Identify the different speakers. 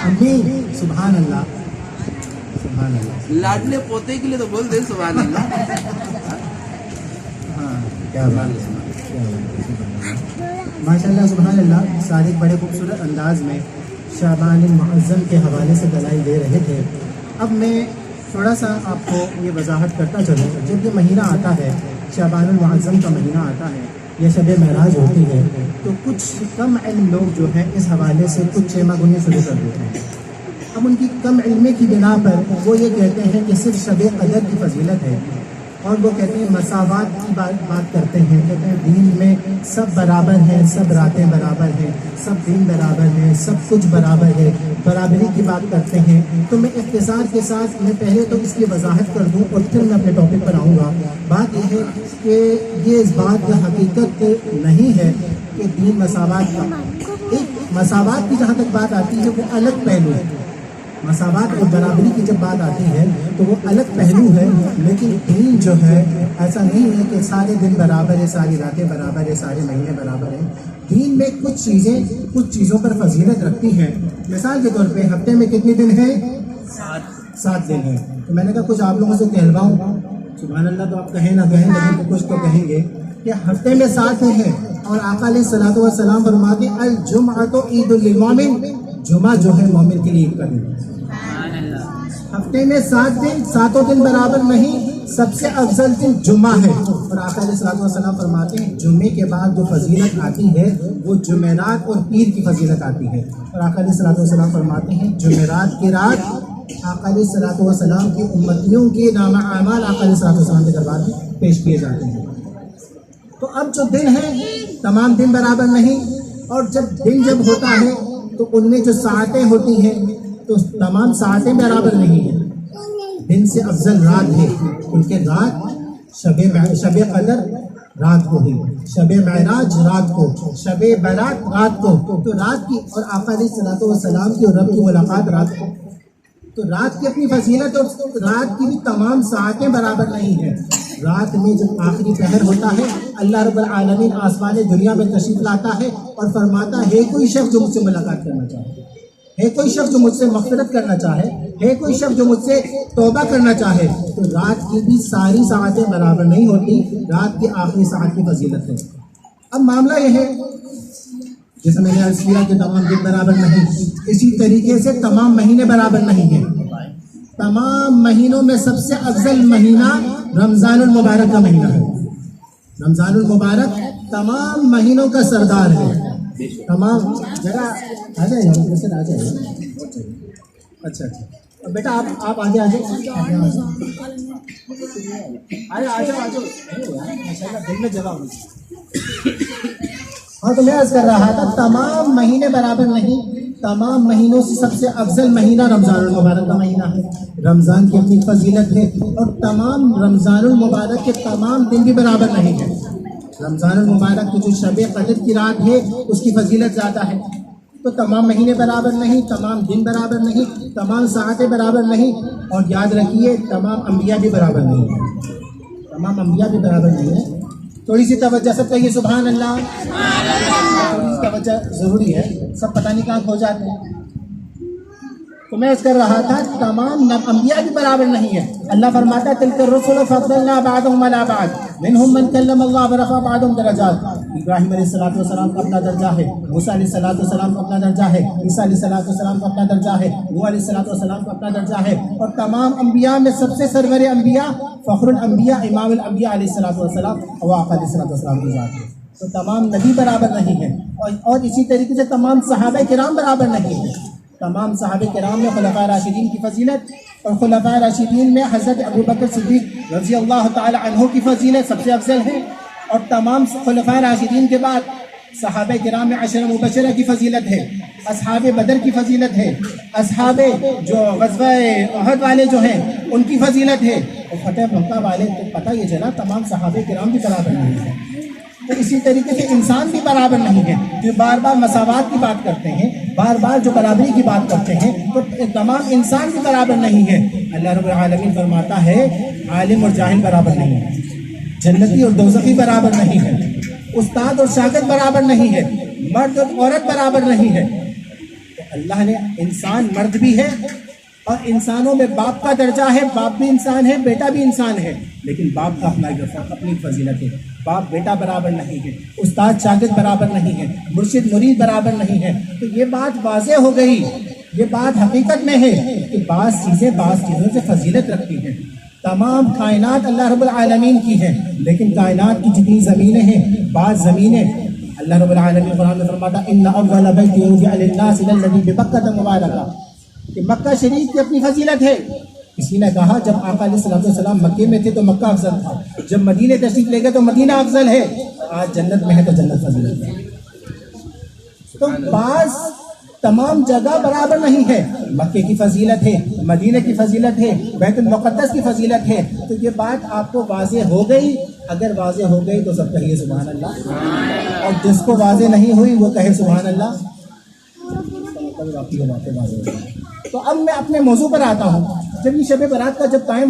Speaker 1: امی سبحان اللہ سبحان اللہ.
Speaker 2: لاڈلے پوتے کے لیے تو بول دے سبحان اللہ.
Speaker 1: ہاں کیا بات ہے ماشاء اللہ سبحان اللہ. صادق بڑے خوبصورت انداز میں شعبان المعظم کے حوالے سے دلائل دے رہے تھے. اب میں تھوڑا سا آپ کو یہ وضاحت کرتا چلوں. جب یہ مہینہ آتا ہے شعبان المعظم کا مہینہ آتا ہے یا شب معراج ہوتی ہے تو کچھ کم علم لوگ جو ہیں اس حوالے سے کچھ چیما گنی شروع کر دیتے ہیں. اب ان کی کم علمی کی بنا پر وہ یہ کہتے ہیں کہ صرف شب قدر کی فضیلت ہے اور وہ کہتے ہیں مساوات کی بات کرتے ہیں. کہتے ہیں دین میں سب برابر ہیں, سب راتیں برابر ہیں, سب دین برابر ہیں, سب کچھ برابر ہے, برابری کی بات کرتے ہیں. تو میں اختصار کے ساتھ میں پہلے تو اس کی وضاحت کر دوں اور پھر میں اپنے ٹاپک پر آؤں گا. بات یہ ہے کہ یہ اس بات کا حقیقت نہیں ہے کہ دین مساوات کا. ایک مساوات کی جہاں تک بات آتی ہے وہ الگ پہلو ہے. مساوات اور برابری کی جب بات آتی ہے تو وہ الگ پہلو ہے. لیکن دین جو ہے ایسا نہیں ہے کہ سارے دن برابر ہے, ساری راتیں برابر ہے, سارے مہینے برابر ہیں. دین میں کچھ چیزوں پر فضیلت رکھتی ہیں. مثال کے طور پہ ہفتے میں کتنے دن ہیں؟ 7 دن ہیں. تو میں نے کہا کچھ آپ لوگوں سے کہلواؤں. سبحان اللہ تو آپ کہیں نہ کہیں لیکن کچھ تو کہیں گے کہ ہفتے میں 7 دن ہیں اور آقا علیہ الصلوۃ والسلام فرماتے ہیں الجمعۃ عید للمؤمن. جمعہ جو ہے مومن کے لیے عید کا دن ہے. ہفتے میں 7 دن, 7 دن برابر نہیں, سب سے افضل دن جمعہ ہے. اور آقا علیہ الصلوۃ والسلام فرماتے ہیں جمعے کے بعد جو فضیلت آتی ہے وہ جمعرات اور پیر کی فضیلت آتی ہے. اور آقا علیہ الصلوۃ والسلام فرماتے ہیں جمعرات کی رات آقا علیہ الصلوۃ والسلام کی امتیوں کے نامہ اعمال آقا علیہ الصلوۃ والسلام کے دربار میں پیش کیے جاتے ہیں. تو اب جو دن ہے تمام دن برابر نہیں, اور جب ہوتا ہے تو ان میں جو ساعتیں ہوتی ہیں تو تمام ساعتیں برابر نہیں ہیں. دن سے افضل رات ہے کیونکہ رات شب قدر رات کو ہوئی, شب معراج رات کو, شب برات رات کو. تو رات کی اور آقا علیہ الصلوۃ والسلام کی اور رب کی ملاقات رات کو. تو رات کی اپنی فضیلت اور رات کی بھی تمام ساعتیں برابر نہیں ہیں. رات میں جب آخری پہر ہوتا ہے اللہ رب العالمین آسمان دنیا میں تشریف لاتا ہے اور فرماتا ہے کوئی شخص جو مجھ سے ملاقات کرنا چاہے, ہے کوئی شخص جو مجھ سے مغفرت کرنا چاہے, ہے کوئی شخص جو مجھ سے توبہ کرنا چاہے. تو رات کی بھی ساری ساعتیں برابر نہیں ہوتی, رات کی آخری ساعت کی فضیلت ہے. اب معاملہ یہ ہے جیسے میں نے عرض کیا کہ تمام دن برابر نہیں, اسی طریقے سے تمام مہینے برابر نہیں ہیں. تمام مہینوں میں سب سے افضل مہینہ رمضان المبارک کا مہینہ ہے. رمضان المبارک تمام مہینوں کا سردار ہے. تمام ذرا آ جائے آ جائے. اچھا بیٹا آپ آگے آ جاؤ, آ جاؤ دل میں جگہ ہوگی. ہاں تو میں عرض کر رہا تھا تمام مہینے برابر نہیں, تمام مہینوں سے سب سے افضل مہینہ رمضان المبارک کا مہینہ ہے. رمضان کی اپنی فضیلت ہے اور تمام رمضان المبارک کے تمام دن بھی برابر نہیں ہیں. رمضان المبارک کی جو شب قدر کی رات ہے اس کی فضیلت زیادہ ہے. تو تمام مہینے برابر نہیں, تمام دن برابر نہیں, تمام ساعتیں برابر نہیں, اور یاد رکھیے تمام انبیاء بھی برابر نہیں ہیں. تمام انبیاء بھی برابر نہیں ہیں. تھوڑی سی توجہ, سب کہیے سبحان اللہ. تھوڑی سی توجہ ضروری ہے, سب پتہ نہیں کہاں کھو جاتے ہیں. تو میں اس کر رہا تھا تمام انبیاء بھی برابر نہیں ہے. اللہ فرماتا ہے تلک الرسل فضلنا بعضهم على بعض منهم من کلم اللہ ورفع بعضهم درجات. ابراہیم علیہ الصلوۃ والسلام کا اپنا درجہ ہے, موسیٰ علیہ الصلوۃ والسلام کا اپنا درجہ ہے, عیسیٰ علیہ الصلوۃ والسلام کا اپنا درجہ ہے, نوح علیہ الصلوۃ والسلام کا اپنا درجہ ہے. اور تمام انبیاء میں سب سے سرور انبیاء, فخر الانبیاء, امام الانبیاء علیہ الصلوۃ والسلام اور آقا علیہ الصلوۃ والسلام کی ذات ہے. تو تمام نبی برابر نہیں ہیں, اور اسی طریقے سے تمام صحابہ کرام برابر نہیں ہیں. تمام صحابہ کرام میں خلفاء راشدین کی فضیلت, اور خلفاء راشدین میں حضرت ابوبکر صدیق رضی اللہ تعالی عنہ کی فضیلت سب سے افضل ہے. اور تمام خلفاء راشدین کے بعد صحابہ کرام میں 10 مبشرہ کی فضیلت ہے, اصحاب بدر کی فضیلت ہے, اصحاب جو غزوہ احد والے جو ہیں ان کی فضیلت ہے, اور فتح مکہ والے. تو پتہ یہ چلا تمام صحابہ کرام بھی برابر نہیں ہیں. تو اسی طریقے سے انسان بھی برابر نہیں ہے. جو بار بار مساوات کی بات کرتے ہیں, بار بار جو برابری کی بات کرتے ہیں, تو تمام انسان بھی برابر نہیں ہے. اللہ رب العالمین فرماتا ہے عالم اور جاہل برابر نہیں ہے, جنتی اور دوزخی برابر نہیں ہے, استاد اور شاگرد برابر نہیں ہے, مرد اور عورت برابر نہیں ہے. اللہ نے انسان مرد بھی ہے اور انسانوں میں باپ کا درجہ ہے، باپ بھی انسان ہے، بیٹا بھی انسان ہے، لیکن باپ کا اپنی فضیلت ہے، باپ بیٹا برابر نہیں ہے، استاد شاگرد برابر نہیں ہے، مرشد مرید برابر نہیں ہے۔ تو یہ بات واضح ہو گئی، یہ بات حقیقت میں ہے کہ بعض چیزوں سے فضیلت رکھتی ہیں۔ تمام کائنات اللہ رب العالمین کی ہے، لیکن کائنات کی جتنی زمینیں ہیں، بعض زمینیں اللہ رب العالمین قرآن میں فرماتا ان اول بیت وضع للناس للذی ببکۃ مبارکہ، کہ مکہ شریف کی اپنی فضیلت ہے۔ کسی نے کہا جب آقا علیہ الصلوۃ والسلام مکے میں تھے تو مکہ افضل تھا، جب مدینہ تشریف لے گئے تو مدینہ افضل ہے، آج جنت میں ہے تو جنت فضیلت ہے۔ تو بعض تمام جگہ برابر نہیں ہے، مکے کی فضیلت ہے، مدینہ کی فضیلت ہے، بیت المقدس کی فضیلت ہے۔ تو یہ بات آپ کو واضح ہو گئی، اگر واضح ہو گئی تو سب کہیے سبحان اللہ، اور جس کو واضح نہیں ہوئی وہ کہے سبحان اللہ۔ تو اب میں اپنے موضوع پر آتا ہوں۔ جب یہ شب برات کا جب ٹائم